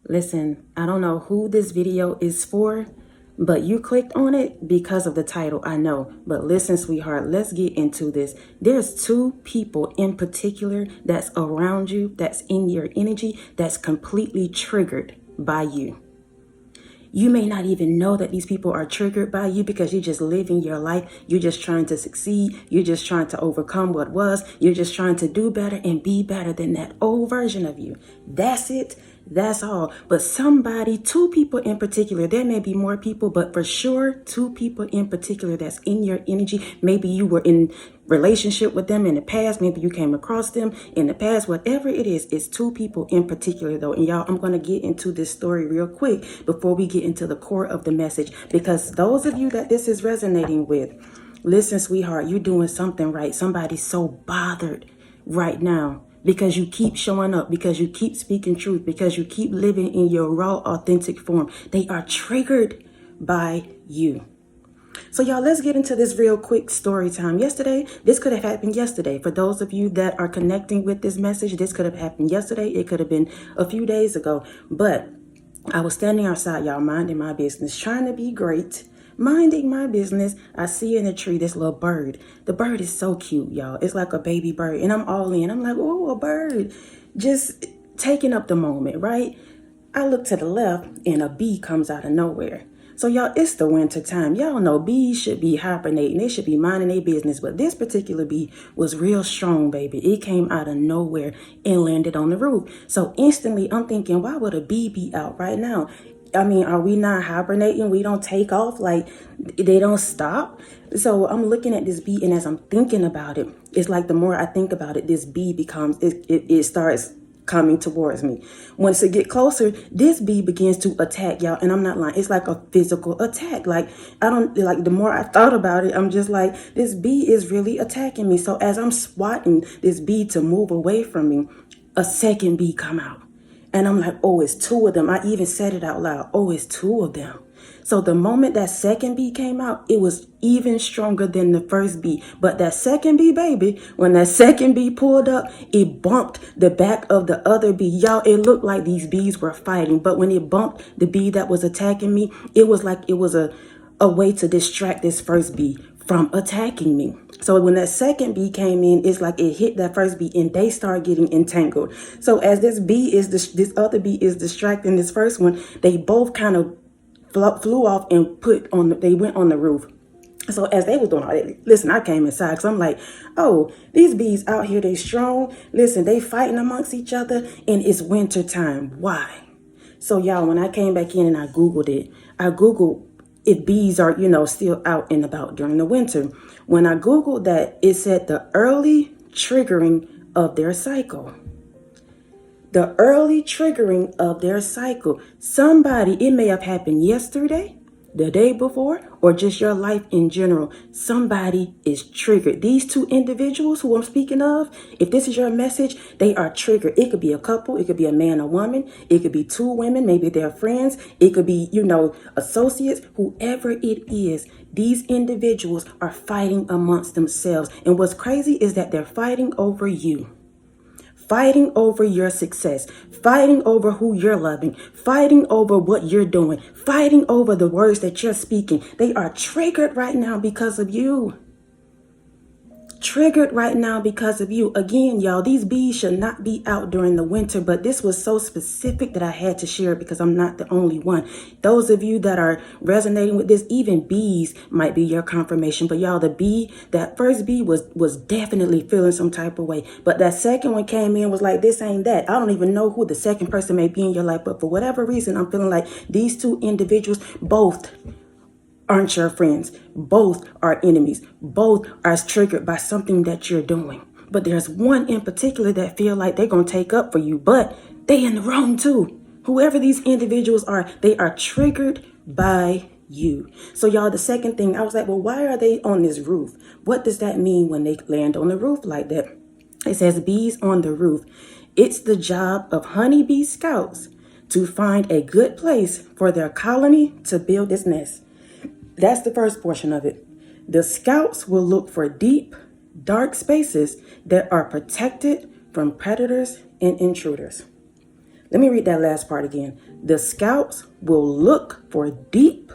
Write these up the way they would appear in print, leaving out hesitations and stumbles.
Listen, I don't know who this video is for, but you clicked on it because of the title, I know. But listen, sweetheart, let's get into this. There's two people in particular that's around you, that's in your energy, that's completely triggered by you. You may not even know that these people are triggered by you because you're just living your life. You're just trying to succeed. You're just trying to overcome what was. You're just trying to do better and be better than that old version of you. That's it. That's all. But somebody, two people in particular, there may be more people, but for sure, two people in particular that's in your energy. Maybe you were in relationship with them in the past. Maybe you came across them in the past. Whatever it is, it's two people in particular though. And y'all, I'm going to get into this story real quick before we get into the core of the message. Because those of you that this is resonating with, listen, sweetheart, you're doing something right. Somebody's so bothered right now because you keep showing up, because you keep speaking truth, because you keep living in your raw, authentic form. They are triggered by you. So y'all, let's get into this real quick story time. Yesterday, this could have happened yesterday. For those of you that are connecting with this message, this could have happened yesterday. It could have been a few days ago. But I was standing outside, y'all, minding my business, trying to be great. Minding my business, I see in the tree this little bird. The bird is so cute, y'all. It's like a baby bird. And I'm all in. I'm like, oh, a bird. Just taking up the moment, right? I look to the left and a bee comes out of nowhere. So y'all, it's the winter time. Y'all know bees should be hibernating. They should be minding their business. But this particular bee was real strong, baby. It came out of nowhere and landed on the roof. So instantly, I'm thinking, why would a bee be out right now? I mean, are we not hibernating? We don't take off, like they don't stop. So I'm looking at this bee, and as I'm thinking about it, it's like the more I think about it, this bee becomes, it starts coming towards me. Once it get closer, this bee begins to attack, y'all. And I'm not lying. It's like a physical attack. Like, I don't, like, the more I thought about it, I'm just like, this bee is really attacking me. So as I'm swatting this bee to move away from me, a second bee come out. And I'm like, oh, it's two of them. I even said it out loud. Oh, it's two of them. So the moment that second bee came out, it was even stronger than the first bee. But that second bee, baby, when that second bee pulled up, it bumped the back of the other bee. Y'all, it looked like these bees were fighting. But when it bumped the bee that was attacking me, it was like it was a way to distract this first bee from attacking me. So when that second bee came in, it's like it hit that first bee and they start getting entangled. So as this this other bee is distracting this first one, they both kind of flew off and they went on the roof. So as they was doing all that, listen, I came inside because I'm like, oh, these bees out here, they strong. Listen, they fighting amongst each other and it's winter time. Why? So y'all, when I came back in and I Googled it, I Googled if bees are, still out and about during the winter. When I Googled that, it said the early triggering of their cycle. The early triggering of their cycle. Somebody, it may have happened yesterday, the day before, or just your life in general. Somebody is triggered. These two individuals who I'm speaking of, if this is your message, they are triggered. It could be a couple. It could be a man or woman. It could be two women. Maybe they're friends. It could be, associates. Whoever it is, these individuals are fighting amongst themselves. And what's crazy is that they're fighting over you. Fighting over your success, fighting over who you're loving, fighting over what you're doing, fighting over the words that you're speaking. They are triggered right now because of you. Triggered right now because of you. Again, y'all, these bees should not be out during the winter, but this was so specific that I had to share it because I'm not the only one. Those of you that are resonating with this, even bees might be your confirmation. But y'all, that first bee was definitely feeling some type of way. But that second one came in, was like, this ain't that. I don't even know who the second person may be in your life, but for whatever reason, I'm feeling like these two individuals both aren't your friends. Both are enemies. Both are triggered by something that you're doing. But there's one in particular that feel like they're going to take up for you, but they in the wrong too. Whoever these individuals are, they are triggered by you. So y'all, the second thing, I was like, well, why are they on this roof? What does that mean when they land on the roof like that? It says bees on the roof. It's the job of honeybee scouts to find a good place for their colony to build its nest. That's the first portion of it. The scouts will look for deep, dark spaces that are protected from predators and intruders. Let me read that last part again. The scouts will look for deep,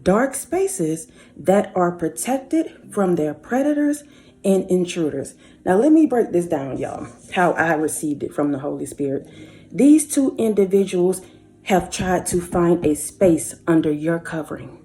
dark spaces that are protected from their predators and intruders. Now, let me break this down, y'all, how I received it from the Holy Spirit. These two individuals have tried to find a space under your covering.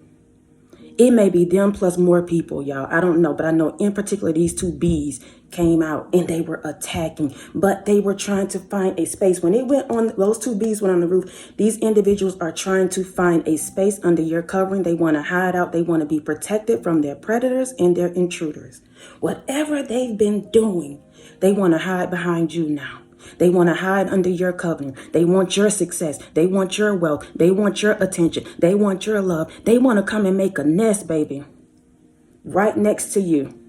It may be them plus more people, y'all. I don't know, but I know in particular these two bees came out and they were attacking, but they were trying to find a space. When it went on, those two bees went on the roof. These individuals are trying to find a space under your covering. They want to hide out. They want to be protected from their predators and their intruders. Whatever they've been doing, they want to hide behind you now. They want to hide under your covering. They want your success. They want your wealth. They want your attention. They want your love. They want to come and make a nest, baby, right next to you.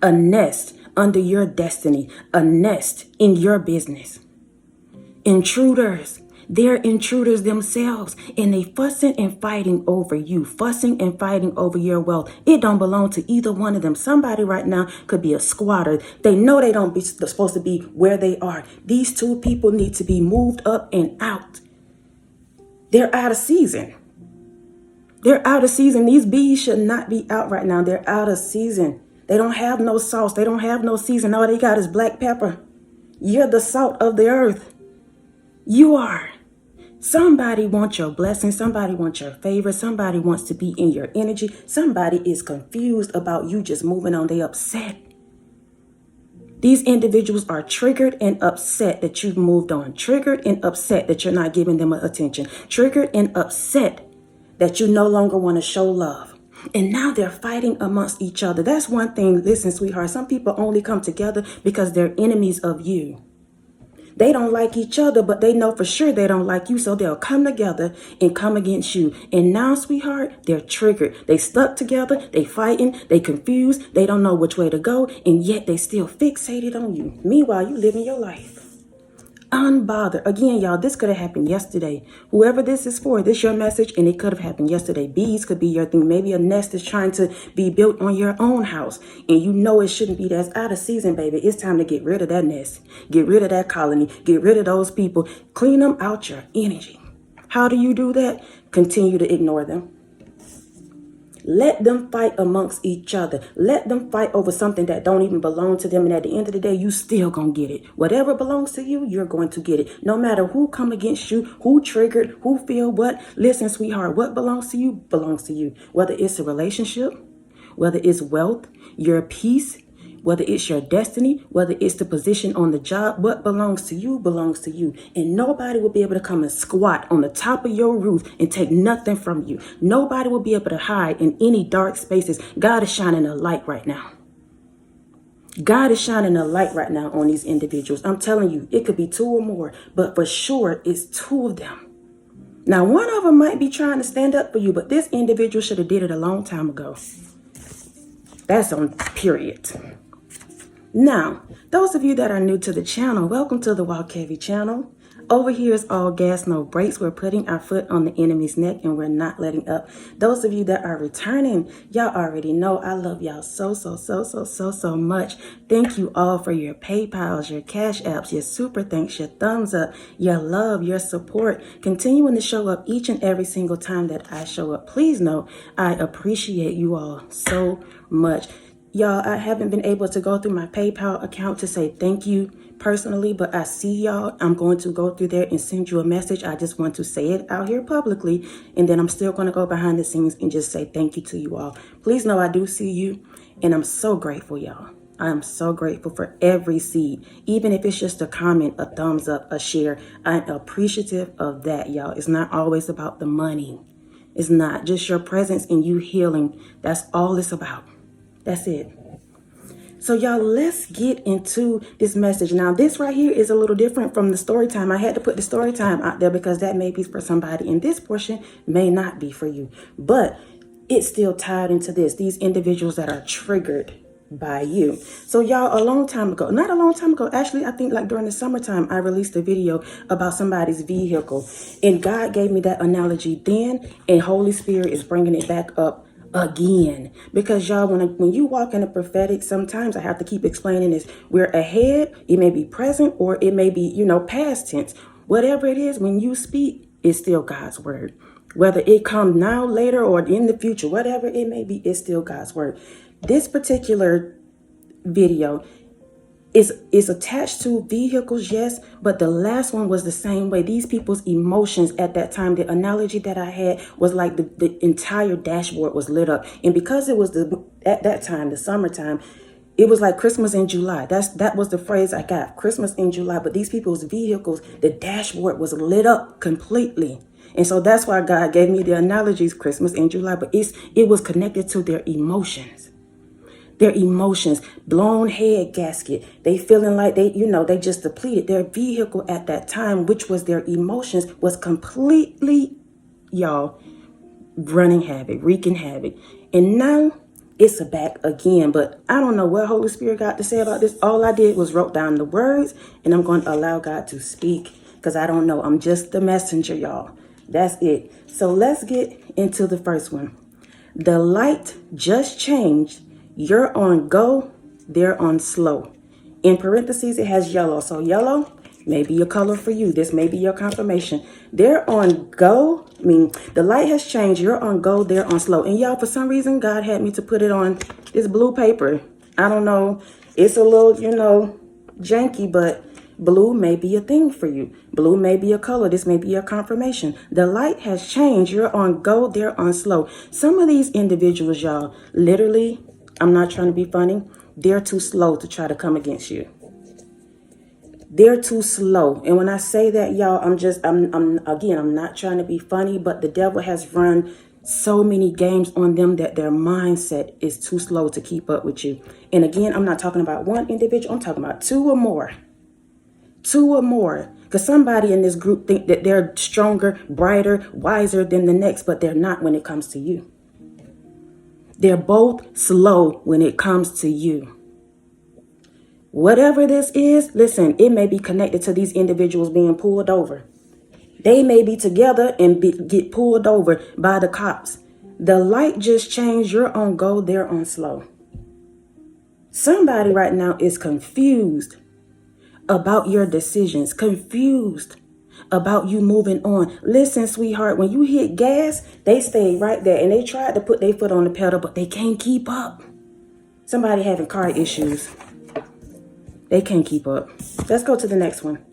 A nest under your destiny. A nest in your business. Intruders. They're intruders themselves, and they fussing and fighting over you, fussing and fighting over your wealth. It don't belong to either one of them. Somebody right now could be a squatter. They know they don't be supposed to be where they are. These two people need to be moved up and out. They're out of season. They're out of season. These bees should not be out right now. They're out of season. They don't have no sauce. They don't have no season. All they got is black pepper. You're the salt of the earth. You are. Somebody wants your blessing. Somebody wants your favor. Somebody wants to be in your energy. Somebody is confused about you just moving on. They upset. These individuals are triggered and upset that you've moved on. Triggered and upset that you're not giving them attention. Triggered and upset that you no longer want to show love. And now they're fighting amongst each other. That's one thing. Listen, sweetheart, some people only come together because they're enemies of you. They don't like each other, but they know for sure they don't like you. So they'll come together and come against you. And now, sweetheart, they're triggered. They stuck together. They fighting. They confused. They don't know which way to go. And yet they still fixated on you. Meanwhile, you living your life unbothered. Again, y'all, this could have happened yesterday. Whoever this is for, this your message, and it could have happened yesterday. Bees could be your thing. Maybe a nest is trying to be built on your own house, and you know it shouldn't be. That's out of season, baby. It's time to get rid of that nest. Get rid of that colony. Get rid of those people. Clean them out your energy. How do you do that? Continue to ignore them. Let them fight amongst each other. Let them fight over something that don't even belong to them. And at the end of the day, you still gonna get it. Whatever belongs to you, you're going to get it. No matter who come against you, who triggered, who feel what. Listen, sweetheart, what belongs to you belongs to you. Whether it's a relationship, whether it's wealth, your peace, whether it's your destiny, whether it's the position on the job, what belongs to you belongs to you. And nobody will be able to come and squat on the top of your roof and take nothing from you. Nobody will be able to hide in any dark spaces. God is shining a light right now. God is shining a light right now on these individuals. I'm telling you, it could be two or more, but for sure it's two of them. Now, one of them might be trying to stand up for you, but this individual should have did it a long time ago. That's on period. Now, those of you that are new to the channel, welcome to the Walk Heavy channel. Over here is all gas, no brakes. We're putting our foot on the enemy's neck and we're not letting up. Those of you that are returning, y'all already know I love y'all so much. Thank you all for your PayPals, your Cash Apps, your super thanks, your thumbs up, your love, your support. Continuing to show up each and every single time that I show up. Please know I appreciate you all so much. Y'all, I haven't been able to go through my PayPal account to say thank you personally, but I see y'all. I'm going to go through there and send you a message. I just want to say it out here publicly, and then I'm still going to go behind the scenes and just say thank you to you all. Please know I do see you, and I'm so grateful, y'all. I am so grateful for every seed, even if it's just a comment, a thumbs up, a share. I'm appreciative of that, y'all. It's not always about the money. It's not just your presence and you healing. That's all it's about. That's it. So y'all, let's get into this message. Now, this right here is a little different from the story time. I had to put the story time out there because that may be for somebody, and this portion may not be for you. But it's still tied into this. These individuals that are triggered by you. So y'all, not a long time ago, actually, I think like during the summertime, I released a video about somebody's vehicle. And God gave me that analogy then, and Holy Spirit is bringing it back up again, because y'all, when you walk in the prophetic, sometimes I have to keep explaining this. We're ahead. It may be present or it may be, past tense. Whatever it is, when you speak, it's still God's word. Whether it comes now, later, or in the future, whatever it may be, it's still God's word. This particular video is attached to vehicles, yes, but the last one was the same way. These people's emotions at that time, the analogy that I had was like the entire dashboard was lit up. And because it was at that time, the summertime, it was like Christmas in July. That was the phrase I got, Christmas in July. But these people's vehicles, the dashboard was lit up completely. And so that's why God gave me the analogies, Christmas in July. But it was connected to their emotions. Their emotions, blown head gasket. They feeling like they just depleted. Their vehicle at that time, which was their emotions, was completely, y'all, running havoc, wreaking havoc. And now it's back again. But I don't know what Holy Spirit got to say about this. All I did was wrote down the words, and I'm going to allow God to speak because I don't know. I'm just the messenger, y'all. That's it. So let's get into the first one. The light just changed. You're on go, they're on slow. In parentheses, it has yellow. So yellow may be a color for you. This may be your confirmation. They're on go. The light has changed. You're on go, they're on slow. And y'all, for some reason, God had me to put it on this blue paper. I don't know. It's a little, janky, but blue may be a thing for you. Blue may be a color. This may be your confirmation. The light has changed. You're on go, they're on slow. Some of these individuals, y'all, literally, I'm not trying to be funny. They're too slow to try to come against you. They're too slow. And when I say that, y'all, I'm not trying to be funny, but the devil has run so many games on them that their mindset is too slow to keep up with you. And again, I'm not talking about one individual. I'm talking about two or more. Two or more. Because somebody in this group think that they're stronger, brighter, wiser than the next, but they're not when it comes to you. They're both slow when it comes to you. Whatever this is, listen, it may be connected to these individuals being pulled over. They may be together and get pulled over by the cops. The light just changed. You're on go, they're on slow. Somebody right now is confused about your decisions, confused about you moving on. Listen, sweetheart, when you hit gas, they stay right there and they tried to put their foot on the pedal, but they can't keep up. Somebody having car issues. They can't keep up. Let's go to the next one.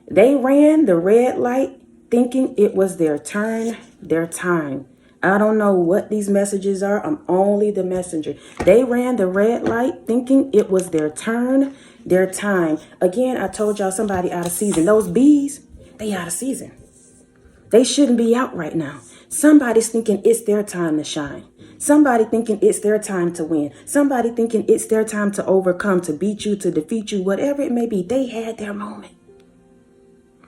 They ran the red light thinking it was their turn, their time. I don't know what these messages are. I'm only the messenger. They ran the red light thinking it was their turn, their time. Again, I told y'all somebody out of season. Those bees, they out of season. They shouldn't be out right now. Somebody's thinking it's their time to shine. Somebody thinking it's their time to win. Somebody thinking it's their time to overcome, to beat you, to defeat you, whatever it may be. They had their moment.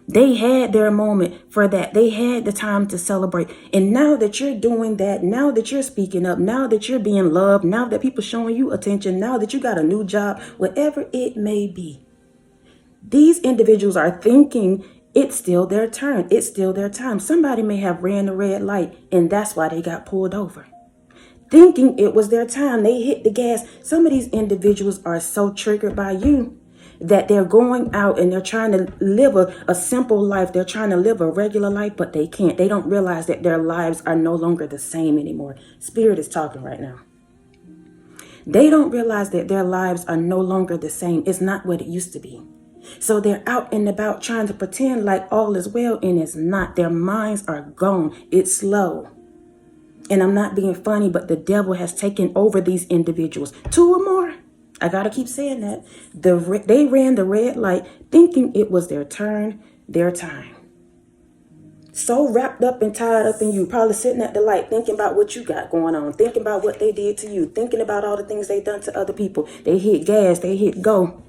They had their moment for that. They had the time to celebrate. And now that you're doing that, now that you're speaking up, now that you're being loved, now that people showing you attention, now that you got a new job, whatever it may be, these individuals are thinking it's still their turn. It's still their time. Somebody may have ran the red light and that's why they got pulled over. Thinking it was their time. They hit the gas. Some of these individuals are so triggered by you that they're going out and they're trying to live a simple life. They're trying to live a regular life, but they can't. They don't realize that their lives are no longer the same anymore. Spirit is talking right now. They don't realize that their lives are no longer the same. It's not what it used to be. So they're out and about trying to pretend like all is well, and it's not. Their minds are gone. It's slow. And I'm not being funny, but the devil has taken over these individuals. Two or more. I got to keep saying that. They ran the red light thinking it was their turn, their time. So wrapped up and tied up in you, probably sitting at the light, thinking about what you got going on, thinking about what they did to you, thinking about all the things they done to other people. They hit gas, they hit go.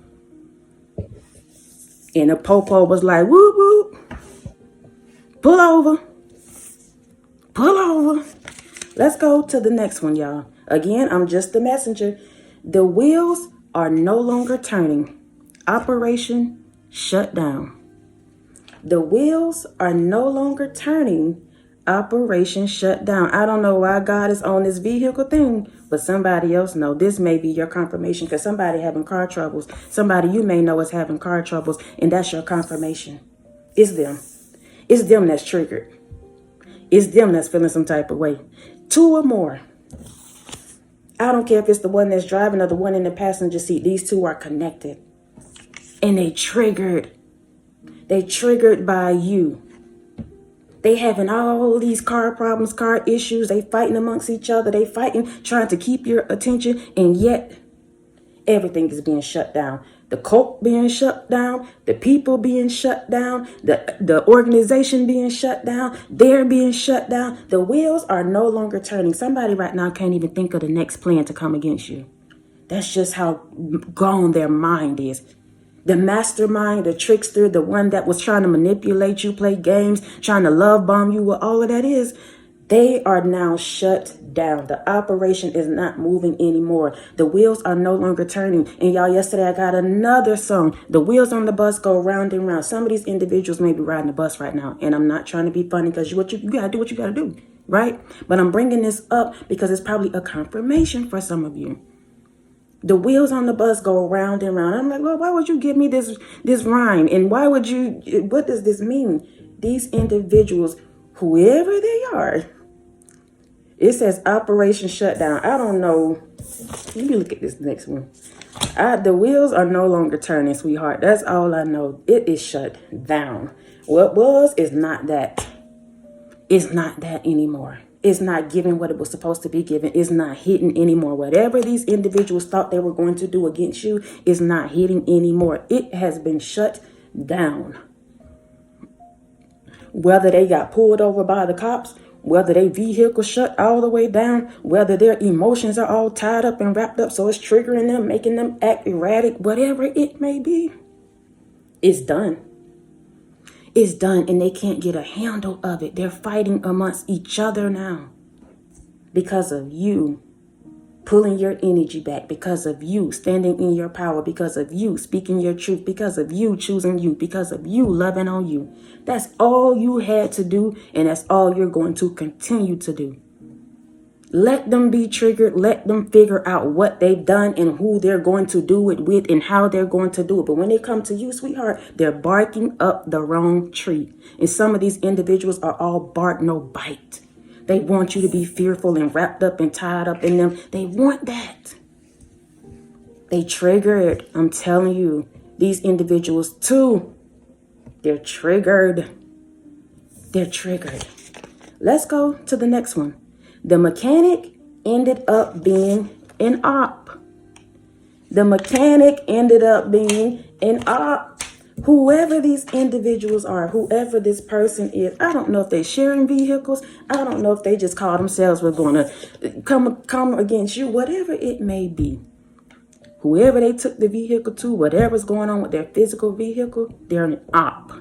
And the popo was like, whoop, whoop. Pull over. Pull over. Let's go to the next one, y'all. Again, I'm just the messenger. The wheels are no longer turning. Operation shutdown. The wheels are no longer turning. Operation shutdown. I don't know why God is on this vehicle thing, but somebody else know. This may be your confirmation because somebody having car troubles. Somebody you may know is having car troubles, and that's your confirmation. It's them. It's them that's triggered. It's them that's feeling some type of way. Two or more. I don't care if it's the one that's driving or the one in the passenger seat. These two are connected. And they triggered. They triggered by you. They having all these car problems, car issues. They fighting amongst each other. They fighting, trying to keep your attention. And yet, everything is being shut down. The cult being shut down, the people being shut down, the organization being shut down, they're being shut down. The wheels are no longer turning. Somebody right now can't even think of the next plan to come against you. That's just how gone their mind is. The mastermind, the trickster, the one that was trying to manipulate you, play games, trying to love bomb you, what all of that is, they are now shut down. The operation is not moving anymore. The wheels are no longer turning. And y'all, yesterday I got another song. The wheels on the bus go round and round. Some of these individuals may be riding the bus right now. And I'm not trying to be funny because you got to do what you got to do, right? But I'm bringing this up because it's probably a confirmation for some of you. The wheels on the bus go round and round. I'm like, well, why would you give me this rhyme? And what does this mean? These individuals, whoever they are, it says Operation Shutdown. I don't know. Let me look at this next one. The wheels are no longer turning, sweetheart. That's all I know. It is shut down. What was is not that. It's not that anymore. It's not giving what it was supposed to be given. It's not hitting anymore. Whatever these individuals thought they were going to do against you is not hitting anymore. It has been shut down. Whether they got pulled over by the cops, whether their vehicle shut all the way down, whether their emotions are all tied up and wrapped up so it's triggering them, making them act erratic, whatever it may be, it's done. It's done, and they can't get a handle of it. They're fighting amongst each other now because of you pulling your energy back, because of you standing in your power, because of you speaking your truth, because of you choosing you, because of you loving on you. That's all you had to do, and that's all you're going to continue to do. Let them be triggered. Let them figure out what they've done and who they're going to do it with and how they're going to do it. But when they come to you, sweetheart, they're barking up the wrong tree. And some of these individuals are all bark, no bite. They want you to be fearful and wrapped up and tied up in them. They want that. They triggered. I'm telling you, these individuals too, they're triggered. They're triggered. Let's go to the next one. The mechanic ended up being an op. The mechanic ended up being an op. Whoever these individuals are, whoever this person is, I don't know if they're sharing vehicles. I don't know if they just call themselves, we're going to come against you, whatever it may be. Whoever they took the vehicle to, whatever's going on with their physical vehicle, they're an op.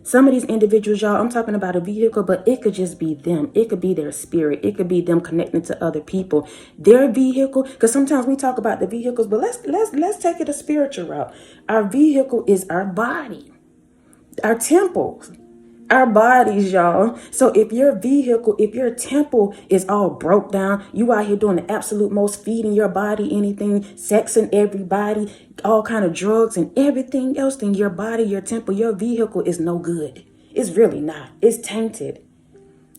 Some of these individuals, y'all, I'm talking about a vehicle, but it could just be them. It could be their spirit. It could be them connecting to other people. Their vehicle, because sometimes we talk about the vehicles, but let's take it a spiritual route. Our vehicle is our body, our temples, our bodies, y'all. So if your vehicle, if your temple is all broke down, you out here doing the absolute most, feeding your body anything, sexing everybody, all kind of drugs and everything else, then your body, your temple, your vehicle is no good. It's really not. It's tainted.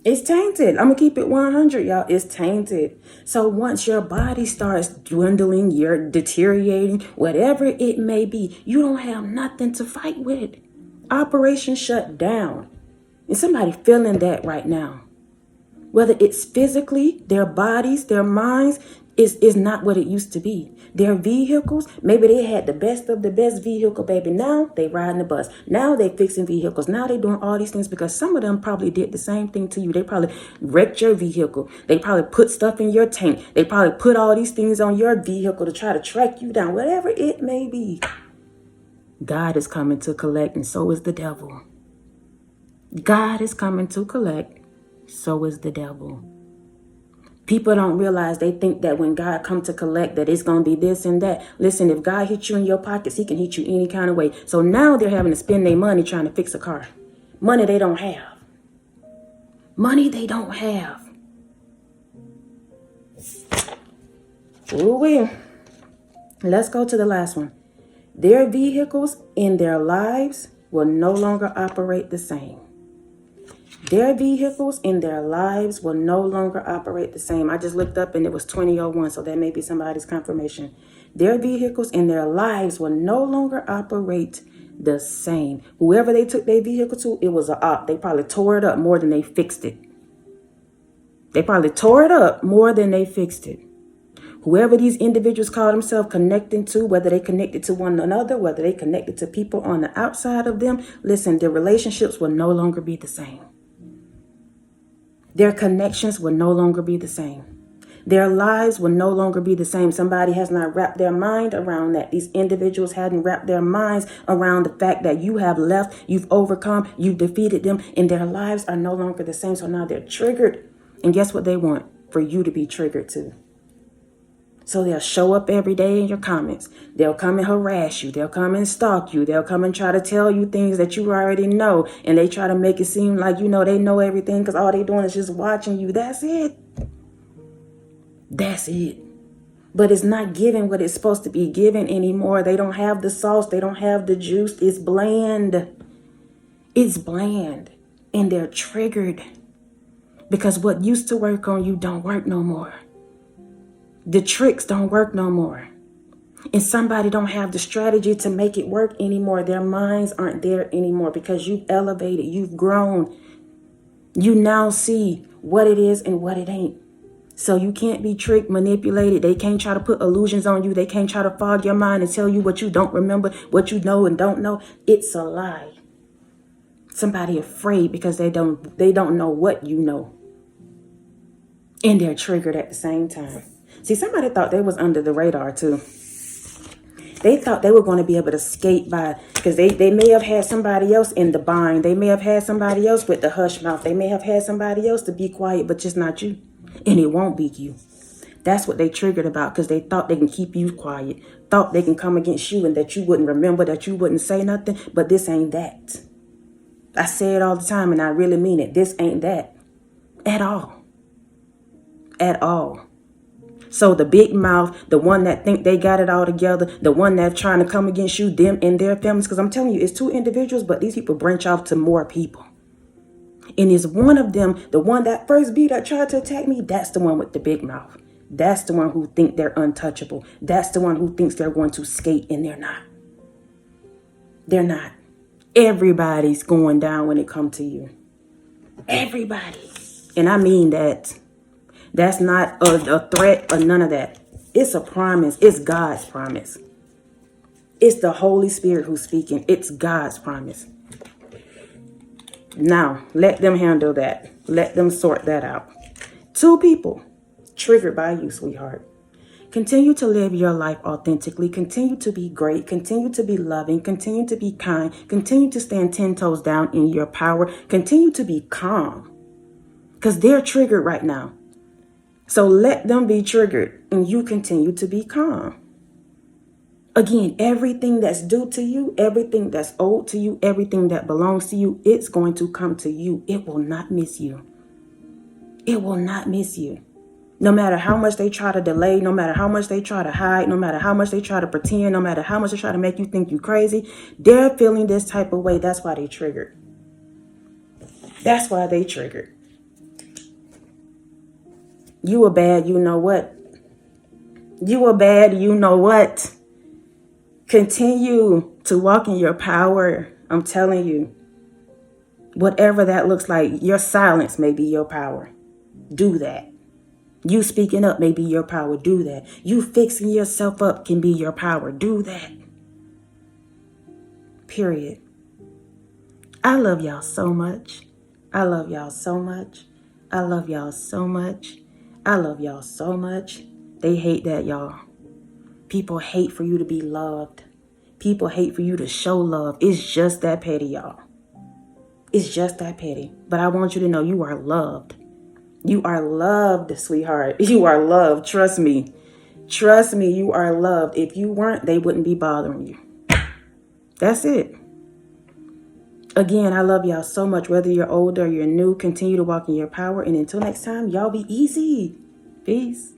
It's tainted. I'm going to keep it 100, y'all. It's tainted. So once your body starts dwindling, you're deteriorating, whatever it may be, you don't have nothing to fight with. Operation shut down. And somebody feeling that right now. Whether it's physically, their bodies, their minds, is not what it used to be. Their vehicles, maybe they had the best of the best vehicle, baby. Now they riding the bus. Now they fixing vehicles. Now they doing all these things because some of them probably did the same thing to you. They probably wrecked your vehicle. They probably put stuff in your tank. They probably put all these things on your vehicle to try to track you down, whatever it may be. God is coming to collect, and so is the devil. God is coming to collect, so is the devil. People don't realize, they think that when God comes to collect that it's going to be this and that. Listen, if God hits you in your pockets, he can hit you any kind of way. So now they're having to spend their money trying to fix a car. Money they don't have. Money they don't have. Ooh-wee. Let's go to the last one. Their vehicles in their lives will no longer operate the same. Their vehicles in their lives will no longer operate the same. I just looked up and it was 2001, so that may be somebody's confirmation. Their vehicles in their lives will no longer operate the same. Whoever they took their vehicle to, it was a op. They probably tore it up more than they fixed it. They probably tore it up more than they fixed it. Whoever these individuals call themselves connecting to, whether they connected to one another, whether they connected to people on the outside of them, listen, their relationships will no longer be the same. Their connections will no longer be the same. Their lives will no longer be the same. Somebody has not wrapped their mind around that. These individuals hadn't wrapped their minds around the fact that you have left, you've overcome, you've defeated them, and their lives are no longer the same. So now they're triggered. And guess what they want? For you to be triggered too. So they'll show up every day in your comments. They'll come and harass you. They'll come and stalk you. They'll come and try to tell you things that you already know. And they try to make it seem like, you know, they know everything because all they're doing is just watching you. That's it. That's it. But it's not giving what it's supposed to be given anymore. They don't have the sauce. They don't have the juice. It's bland. It's bland. And they're triggered because what used to work on you don't work no more. The tricks don't work no more. And somebody don't have the strategy to make it work anymore. Their minds aren't there anymore because you've elevated, you've grown. You now see what it is and what it ain't. So you can't be tricked, manipulated. They can't try to put illusions on you. They can't try to fog your mind and tell you what you don't remember, what you know and don't know. It's a lie. Somebody afraid because they don't know what you know. And they're triggered at the same time. See, somebody thought they was under the radar too. They thought they were going to be able to skate by because they may have had somebody else in the bind. They may have had somebody else with the hush mouth. They may have had somebody else to be quiet, but just not you. And it won't be you. That's what they triggered about because they thought they can keep you quiet. Thought they can come against you and that you wouldn't remember, that you wouldn't say nothing. But this ain't that. I say it all the time and I really mean it. This ain't that. At all. At all. So the big mouth, the one that think they got it all together, the one that's trying to come against you, them and their families. Because I'm telling you, it's two individuals, but these people branch off to more people. And it's one of them, the one that first beat that tried to attack me, that's the one with the big mouth. That's the one who think they're untouchable. That's the one who thinks they're going to skate and they're not. They're not. Everybody's going down when it comes to you. Everybody. And I mean that. That's not a threat or none of that. It's a promise. It's God's promise. It's the Holy Spirit who's speaking. It's God's promise. Now, let them handle that. Let them sort that out. Two people triggered by you, sweetheart. Continue to live your life authentically. Continue to be great. Continue to be loving. Continue to be kind. Continue to stand 10 toes down in your power. Continue to be calm. Because they're triggered right now. So let them be triggered and you continue to be calm. Again, everything that's due to you, everything that's owed to you, everything that belongs to you, it's going to come to you. It will not miss you. It will not miss you. No matter how much they try to delay, no matter how much they try to hide, no matter how much they try to pretend, no matter how much they try to make you think you crazy, they're feeling this type of way. That's why they triggered. That's why they triggered. You are bad, you know what? You are bad, you know what? Continue to walk in your power. I'm telling you. Whatever that looks like, your silence may be your power. Do that. You speaking up may be your power. Do that. You fixing yourself up can be your power. Do that. Period. I love y'all so much. I love y'all so much. I love y'all so much. I love y'all so much. They hate that, y'all. People hate for you to be loved. People hate for you to show love. It's just that petty, y'all. It's just that petty. But I want you to know you are loved. You are loved, sweetheart. You are loved. Trust me. Trust me, you are loved. If you weren't, they wouldn't be bothering you. That's it. Again, I love y'all so much. Whether you're older or you're new, continue to walk in your power. And until next time, y'all be easy. Peace.